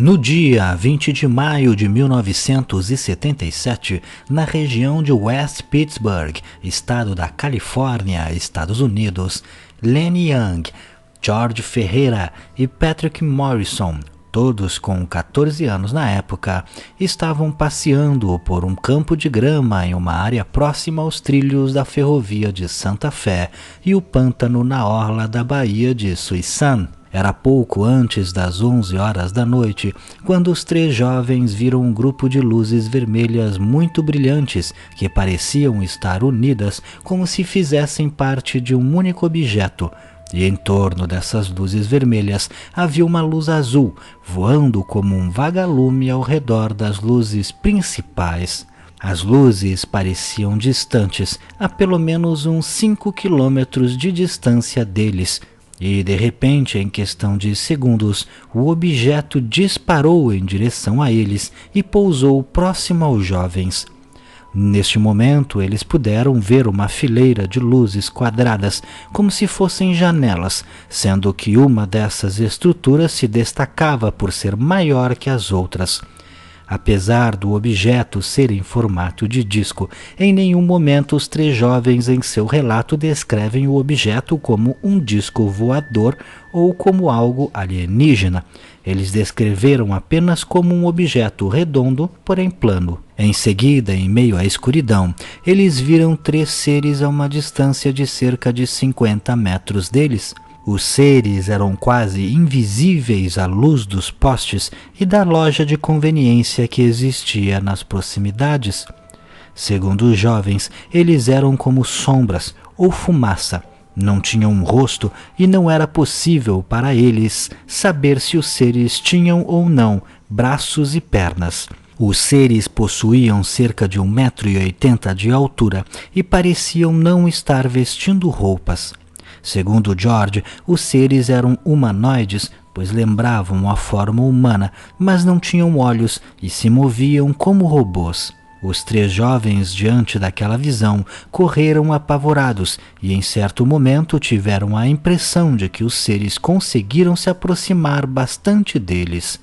No dia 20 de maio de 1977, na região de West Pittsburgh, estado da Califórnia, Estados Unidos, Lenny Young, George Ferreira e Patrick Morrison, todos com 14 anos na época, estavam passeando por um campo de grama em uma área próxima aos trilhos da ferrovia de Santa Fé e o pântano na orla da Baía de Suisun. Era pouco antes das 11 horas da noite, quando os três jovens viram um grupo de luzes vermelhas muito brilhantes que pareciam estar unidas como se fizessem parte de um único objeto. E em torno dessas luzes vermelhas havia uma luz azul, voando como um vagalume ao redor das luzes principais. As luzes pareciam distantes, a pelo menos uns 5 quilômetros de distância deles. E, de repente, em questão de segundos, o objeto disparou em direção a eles e pousou próximo aos jovens. Neste momento, eles puderam ver uma fileira de luzes quadradas, como se fossem janelas, sendo que uma dessas estruturas se destacava por ser maior que as outras. Apesar do objeto ser em formato de disco, em nenhum momento os três jovens em seu relato descrevem o objeto como um disco voador ou como algo alienígena. Eles descreveram apenas como um objeto redondo, porém plano. Em seguida, em meio à escuridão, eles viram três seres a uma distância de cerca de 50 metros deles. Os seres eram quase invisíveis à luz dos postes e da loja de conveniência que existia nas proximidades. Segundo os jovens, eles eram como sombras ou fumaça. Não tinham um rosto e não era possível para eles saber se os seres tinham ou não braços e pernas. Os seres possuíam cerca de 1,80 m de altura e pareciam não estar vestindo roupas. Segundo George, os seres eram humanoides, pois lembravam a forma humana, mas não tinham olhos e se moviam como robôs. Os três jovens, diante daquela visão, correram apavorados e em certo momento tiveram a impressão de que os seres conseguiram se aproximar bastante deles.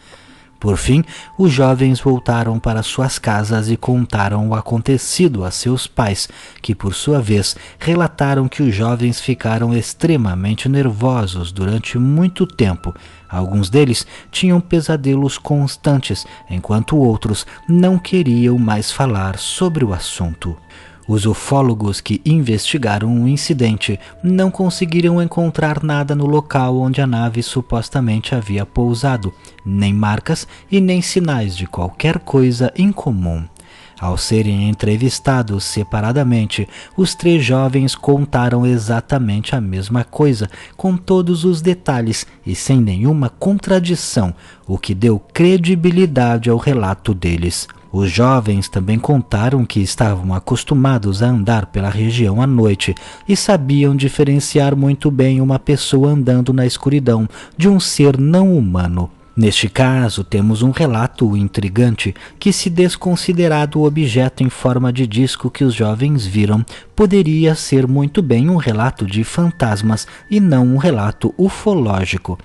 Por fim, os jovens voltaram para suas casas e contaram o acontecido a seus pais, que por sua vez relataram que os jovens ficaram extremamente nervosos durante muito tempo. Alguns deles tinham pesadelos constantes, enquanto outros não queriam mais falar sobre o assunto. Os ufólogos que investigaram o incidente não conseguiram encontrar nada no local onde a nave supostamente havia pousado, nem marcas e nem sinais de qualquer coisa incomum. Ao serem entrevistados separadamente, os três jovens contaram exatamente a mesma coisa, com todos os detalhes e sem nenhuma contradição, o que deu credibilidade ao relato deles. Os jovens também contaram que estavam acostumados a andar pela região à noite e sabiam diferenciar muito bem uma pessoa andando na escuridão de um ser não humano. Neste caso, temos um relato intrigante que, se desconsiderado o objeto em forma de disco que os jovens viram, poderia ser muito bem um relato de fantasmas e não um relato ufológico.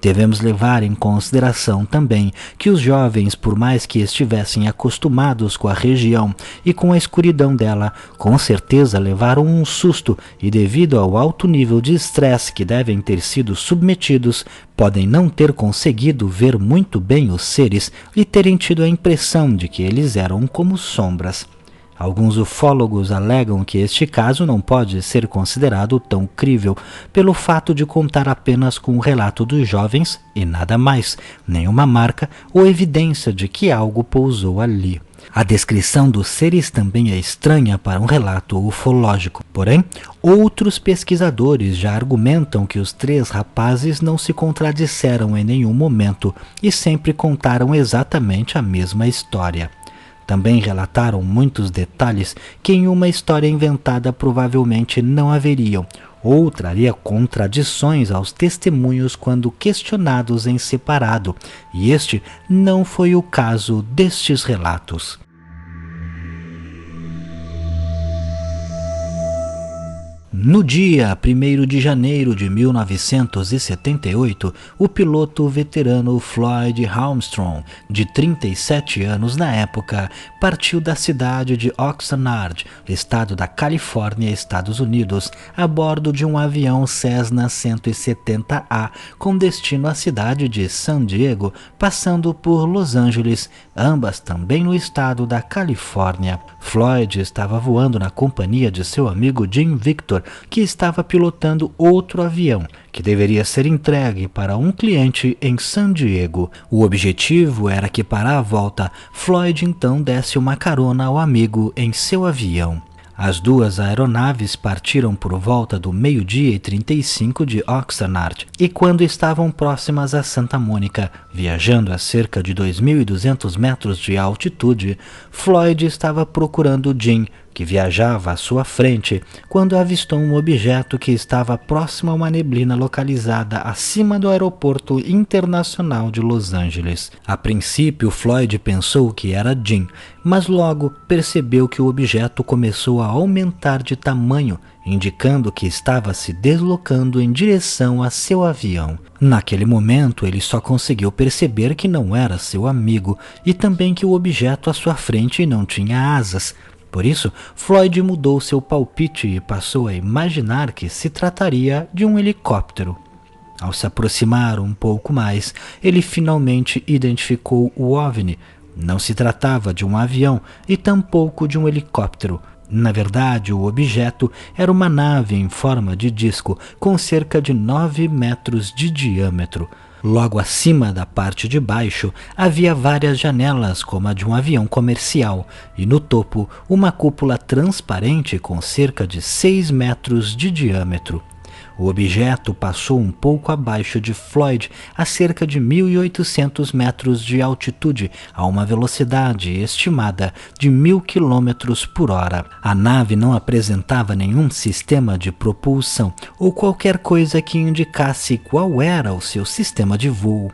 Devemos levar em consideração também que os jovens, por mais que estivessem acostumados com a região e com a escuridão dela, com certeza levaram um susto e, devido ao alto nível de estresse que devem ter sido submetidos, podem não ter conseguido ver muito bem os seres e terem tido a impressão de que eles eram como sombras. Alguns ufólogos alegam que este caso não pode ser considerado tão crível pelo fato de contar apenas com o relato dos jovens e nada mais, nenhuma marca ou evidência de que algo pousou ali. A descrição dos seres também é estranha para um relato ufológico, porém, outros pesquisadores já argumentam que os três rapazes não se contradisseram em nenhum momento e sempre contaram exatamente a mesma história. Também relataram muitos detalhes que em uma história inventada provavelmente não haveriam, ou traria contradições aos testemunhos quando questionados em separado, e este não foi o caso destes relatos. No dia 1º de janeiro de 1978, o piloto veterano Floyd Armstrong, de 37 anos na época, partiu da cidade de Oxnard, estado da Califórnia, Estados Unidos, a bordo de um avião Cessna 170A com destino à cidade de San Diego, passando por Los Angeles, ambas também no estado da Califórnia. Floyd estava voando na companhia de seu amigo Jim Victor, que estava pilotando outro avião, que deveria ser entregue para um cliente em San Diego. O objetivo era que, para a volta, Floyd então desse uma carona ao amigo em seu avião. As duas aeronaves partiram por volta do 12h35 de Oxnard e, quando estavam próximas a Santa Mônica, viajando a cerca de 2.200 metros de altitude, Floyd estava procurando Jim, que viajava à sua frente, quando avistou um objeto que estava próximo a uma neblina localizada acima do aeroporto internacional de Los Angeles. A princípio, Floyd pensou que era Jim, mas logo percebeu que o objeto começou a aumentar de tamanho, indicando que estava se deslocando em direção a seu avião. Naquele momento, ele só conseguiu perceber que não era seu amigo e também que o objeto à sua frente não tinha asas. Por isso, Floyd mudou seu palpite e passou a imaginar que se trataria de um helicóptero. Ao se aproximar um pouco mais, ele finalmente identificou o OVNI. Não se tratava de um avião e tampouco de um helicóptero. Na verdade, o objeto era uma nave em forma de disco com cerca de 9 metros de diâmetro. Logo acima da parte de baixo havia várias janelas como a de um avião comercial e no topo uma cúpula transparente com cerca de 6 metros de diâmetro. O objeto passou um pouco abaixo de Floyd a cerca de 1.800 metros de altitude, a uma velocidade estimada de 1.000 km por hora. A nave não apresentava nenhum sistema de propulsão ou qualquer coisa que indicasse qual era o seu sistema de voo.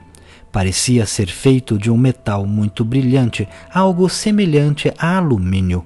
Parecia ser feito de um metal muito brilhante, algo semelhante a alumínio.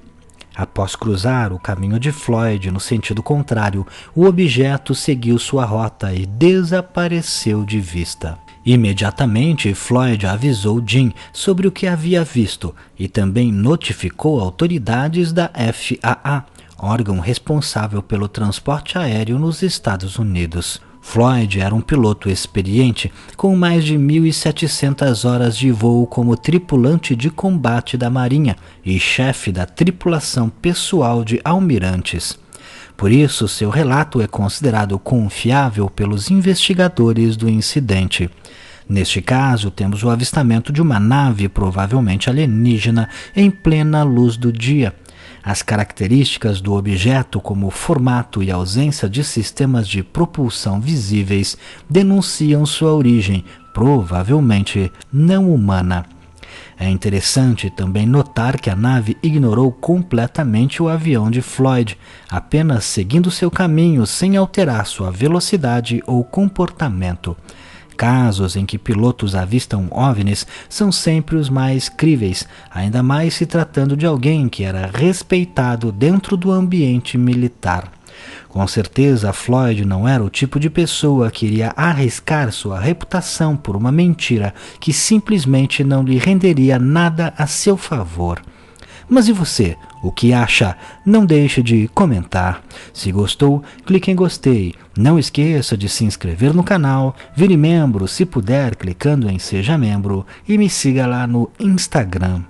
Após cruzar o caminho de Floyd no sentido contrário, o objeto seguiu sua rota e desapareceu de vista. Imediatamente, Floyd avisou Jim sobre o que havia visto e também notificou autoridades da FAA, órgão responsável pelo transporte aéreo nos Estados Unidos. Floyd era um piloto experiente, com mais de 1.700 horas de voo como tripulante de combate da Marinha e chefe da tripulação pessoal de almirantes. Por isso, seu relato é considerado confiável pelos investigadores do incidente. Neste caso, temos o avistamento de uma nave provavelmente alienígena em plena luz do dia. As características do objeto, como formato e ausência de sistemas de propulsão visíveis, denunciam sua origem, provavelmente não humana. É interessante também notar que a nave ignorou completamente o avião de Floyd, apenas seguindo seu caminho sem alterar sua velocidade ou comportamento. Casos em que pilotos avistam OVNIs são sempre os mais críveis, ainda mais se tratando de alguém que era respeitado dentro do ambiente militar. Com certeza, Floyd não era o tipo de pessoa que iria arriscar sua reputação por uma mentira que simplesmente não lhe renderia nada a seu favor. Mas e você? O que acha? Não deixe de comentar. Se gostou, clique em gostei. Não esqueça de se inscrever no canal, vire membro se puder clicando em Seja Membro e me siga lá no Instagram.